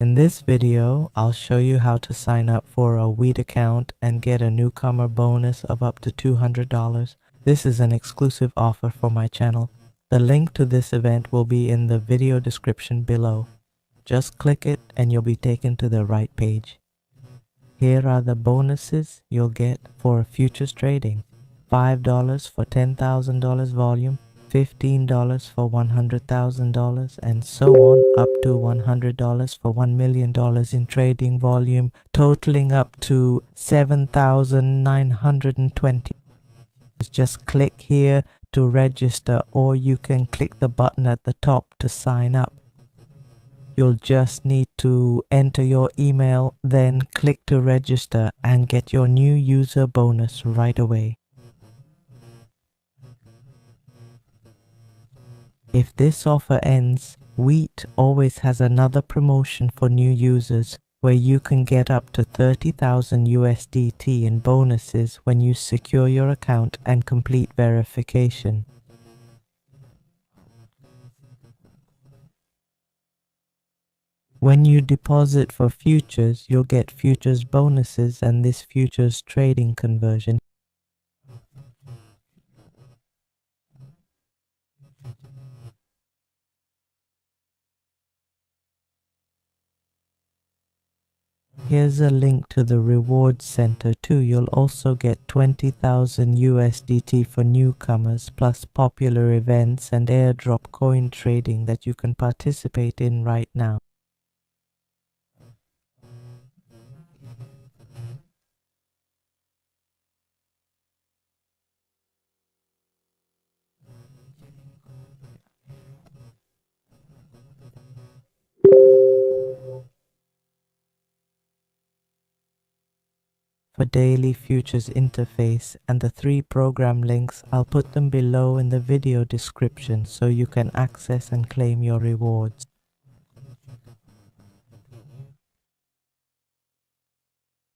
In this video, I'll show you how to sign up for a WEEX account and get a newcomer bonus of up to $200. This is an exclusive offer for my channel. The link to this event will be in the video description below. Just click it and you'll be taken to the right page. Here are the bonuses you'll get for futures trading. $5 for $10,000 volume, $15 for $100,000, and so on up to $100 for $1 million in trading volume, totaling up to $7,920. Just click here to register, or you can click the button at the top to sign up. You'll just need to enter your email, then click to register and get your new user bonus right away. If this offer ends, WEEX always has another promotion for new users where you can get up to 30,000 USDT in bonuses when you secure your account and complete verification. When you deposit for futures, you'll get futures bonuses and this futures trading conversion. Here's a link to the rewards center too. You'll also get 20,000 USDT for newcomers, plus popular events and airdrop coin trading that you can participate in right now. For daily futures interface and the 3 program links, I'll put them below in the video description so you can access and claim your rewards.